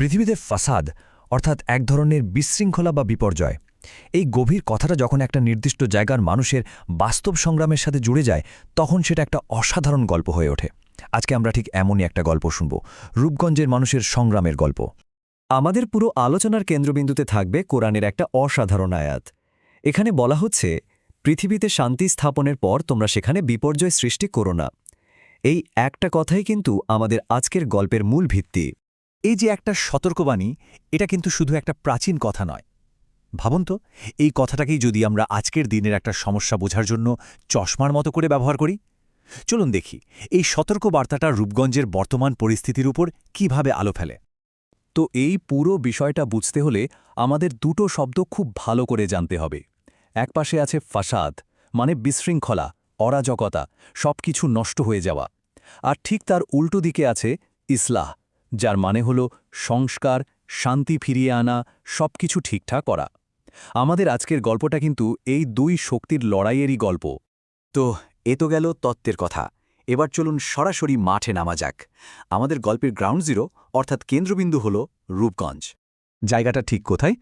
পৃথিবীতে ফাসাদ অর্থাৎ এক ধরনের বিশৃঙ্খলা বা বিপর্যয়, এই গভীর কথাটা যখন একটা নির্দিষ্ট জায়গার মানুষের বাস্তব সংগ্রামের সাথে জুড়ে যায় তখন সেটা একটা অসাধারণ গল্প হয়ে ওঠে। আজকে আমরা ঠিক এমনই একটা গল্প শুনব, রূপগঞ্জের মানুষের সংগ্রামের গল্প। আমাদের পুরো আলোচনার কেন্দ্রবিন্দুতে থাকবে কোরআনের একটা অসাধারণ আয়াত। এখানে বলা হচ্ছে, পৃথিবীতে শান্তি স্থাপনের পর তোমরা সেখানে বিপর্যয় সৃষ্টি করো না। এই একটা কথাই কিন্তু আমাদের আজকের গল্পের মূল ভিত্তি। এই যে একটা সতর্কবাণী, এটা কিন্তু শুধু একটা প্রাচীন কথা নয়। ভাবুন তো, এই কথাটাকেই যদি আমরা আজকের দিনের একটা সমস্যা বোঝার জন্য চশমার মতো করে ব্যবহার করি। চলুন দেখি এই সতর্ক বার্তাটা রূপগঞ্জের বর্তমান পরিস্থিতির উপর কিভাবে আলো ফেলে। তো এই পুরো বিষয়টা বুঝতে হলে আমাদের দুটো শব্দ খুব ভালো করে জানতে হবে। একপাশে আছে ফাসাদ, মানে বিশৃঙ্খলা, অরাজকতা, সবকিছু নষ্ট হয়ে যাওয়া। আর ঠিক তার উল্টো দিকে আছে ইসলাহ, যার মানে হল সংস্কার, শান্তি ফিরিয়ে আনা, সবকিছু ঠিকঠাক করা। আমাদের আজকের গল্পটা কিন্তু এই দুই শক্তির লড়াইয়েরই গল্প। তো এ তো গেল তত্ত্বের কথা। এবার চলুন সরাসরি মাঠে নামা যাক। আমাদের গল্পের গ্রাউন্ড জিরো অর্থাৎ কেন্দ্রবিন্দু হল রূপগঞ্জ। জায়গাটা ঠিক কোথায়?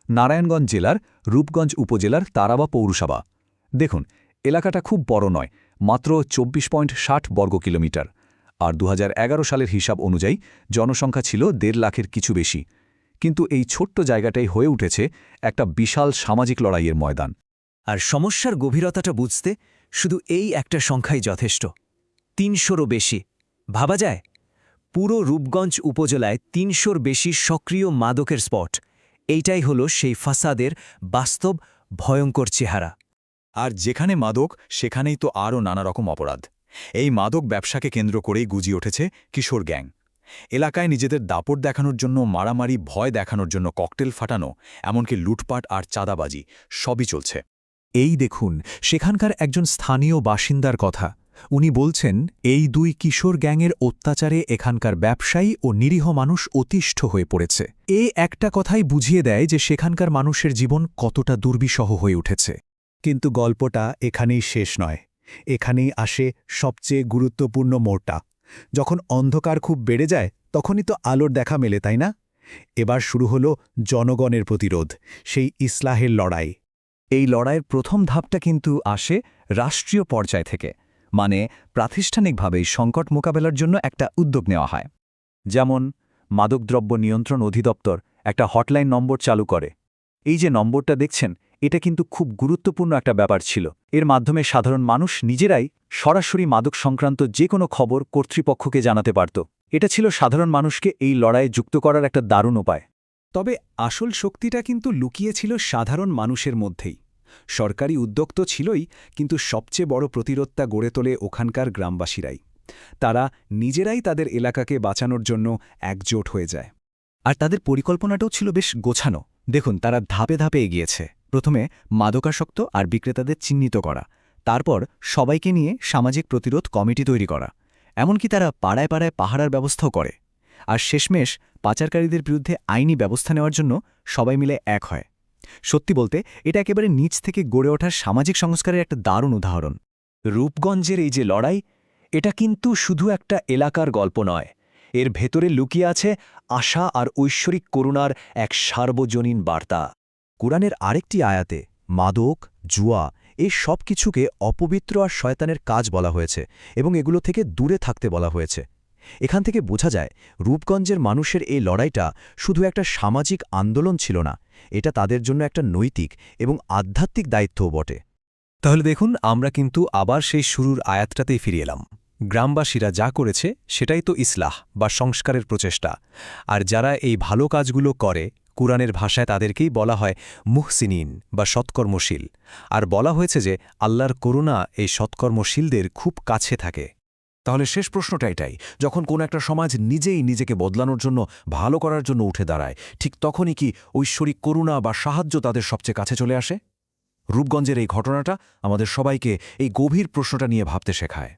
নারায়ণগঞ্জ জেলার রূপগঞ্জ উপজেলার তারাবা পৌরসভা। দেখুন, এলাকাটা খুব বড় নয়, মাত্র 24.60 বর্গ কিলোমিটার। আর 2011 সালের হিসাব অনুযায়ী জনসংখ্যা ছিল 1.5 লাখের কিছু বেশি। কিন্তু এই ছোট্ট জায়গাটাই হয়ে উঠেছে একটা বিশাল সামাজিক লড়াইয়ের ময়দান। আর সমস্যার গভীরতাটা বুঝতে শুধু এই একটা সংখ্যাই যথেষ্ট, 300রও বেশি। ভাবা যায়, পুরো রূপগঞ্জ উপজেলায় 300র বেশি সক্রিয় মাদকের স্পট। এইটাই হলো সেই ফাসাদের বাস্তব ভয়ঙ্কর চেহারা। আর যেখানে মাদক, সেখানেই তো আরও নানা রকম অপরাধ। এই মাদক ব্যবসাকে কেন্দ্র করেই গুজিয়ে উঠেছে কিশোর গ্যাং। এলাকায় নিজেদের দাপট দেখানোর জন্য মারামারি, ভয় দেখানোর জন্য ককটেল ফাটানো, এমনকি লুটপাট আর চাঁদাবাজি সবই চলছে। এই দেখুন সেখানকার একজন স্থানীয় বাসিন্দার কথা। উনি বলছেন, এই দুই কিশোর গ্যাংয়ের অত্যাচারে এখানকার ব্যবসায়ী ও নিরীহ মানুষ অতিষ্ঠ হয়ে পড়েছে। এ একটা কথাই বুঝিয়ে দেয় যে সেখানকার মানুষের জীবন কতটা দুর্বিষহ হয়ে উঠেছে। কিন্তু গল্পটা এখানেই শেষ নয়। এখানেই আসে সবচেয়ে গুরুত্বপূর্ণ মোড়টা। যখন অন্ধকার খুব বেড়ে যায় তখনই তো আলোর দেখা মেলে, তাই না? এবার শুরু হলো জনগণের প্রতিরোধ, সেই ইসলাহের লড়াই। এই লড়াইয়ের প্রথম ধাপটা কিন্তু আসে রাষ্ট্রীয় পর্যায় থেকে, মানে প্রাতিষ্ঠানিকভাবেই সংকট মোকাবেলার জন্য একটা উদ্যোগ নেওয়া হয়। যেমন মাদকদ্রব্য নিয়ন্ত্রণ অধিদপ্তর একটা হটলাইন নম্বর চালু করে। এই যে নম্বরটা দেখছেন, এটা কিন্তু খুব গুরুত্বপূর্ণ একটা ব্যাপার ছিল। এর মাধ্যমে সাধারণ মানুষ নিজেরাই সরাসরি মাদক সংক্রান্ত যে কোনো খবর কর্তৃপক্ষকে জানাতে পারত। এটা ছিল সাধারণ মানুষকে এই লড়াইয়ে যুক্ত করার একটা দারুণ উপায়। তবে আসল শক্তিটা কিন্তু লুকিয়েছিল সাধারণ মানুষের মধ্যেই। সরকারি উদ্যোগ তো ছিলই, কিন্তু সবচেয়ে বড় প্রতিরোধটা গড়ে তোলে ওখানকার গ্রামবাসীরাই। তারা নিজেরাই তাদের এলাকাকে বাঁচানোর জন্য একজোট হয়ে যায়। আর তাদের পরিকল্পনাটাও ছিল বেশ গোছানো। দেখুন, তারা ধাপে ধাপে এগিয়েছে। প্রথমে মাদকাসক্ত আর বিক্রেতাদের চিহ্নিত করা, তারপর সবাইকে নিয়ে সামাজিক প্রতিরোধ কমিটি তৈরি করা, এমনকি তারা পাড়ায় পাড়ায় পাহারার ব্যবস্থাও করে। আর শেষমেশ পাচারকারীদের বিরুদ্ধে আইনি ব্যবস্থা নেওয়ার জন্য সবাই মিলে এক হয়। সত্যি বলতে এটা একেবারে নিচ থেকে গড়ে ওঠার সামাজিক সংস্কারের একটা দারুণ উদাহরণ। রূপগঞ্জের এই যে লড়াই, এটা কিন্তু শুধু একটা এলাকার গল্প নয়, এর ভেতরে লুকিয়ে আছে আশা আর ঐশ্বরিক করুণার এক সার্বজনীন বার্তা। কোরআনের আরেকটি আয়াতে মাদক, জুয়া, এই সব কিছুকে অপবিত্র আর শয়তানের কাজ বলা হয়েছে এবং এগুলো থেকে দূরে থাকতে বলা হয়েছে। এখান থেকে বোঝা যায় রূপগঞ্জের মানুষের এই লড়াইটা শুধু একটা সামাজিক আন্দোলন ছিল না, এটা তাদের জন্য একটা নৈতিক এবং আধ্যাত্মিক দায়িত্বও বটে। তাহলে দেখুন, আমরা কিন্তু আবার সেই শুরুর আয়াতটাতেই ফিরে এলাম। গ্রামবাসীরা যা করেছে সেটাই তো ইসলাহ বা সংস্কারের প্রচেষ্টা। আর যারা এই ভালো কাজগুলো করে, কুরআনের ভাষায় তাদেরকেই বলা হয় মুহসিনিন বা সৎকর্মশীল। আর বলা হয়েছে যে আল্লাহর করুণা এই সৎকর্মশীলদের খুব কাছে থাকে। তাহলে শেষ প্রশ্নটা এটাই, যখন কোন একটা সমাজ নিজেই নিজেকে বদলানোর জন্য, ভালো করার জন্য উঠে দাঁড়ায়, ঠিক তখনই কি ঐশ্বরিক করুণা বা সাহায্য তাদের সবচেয়ে কাছে চলে আসে? রূপগঞ্জের এই ঘটনাটা আমাদের সবাইকে এই গভীর প্রশ্নটা নিয়ে ভাবতে শেখায়।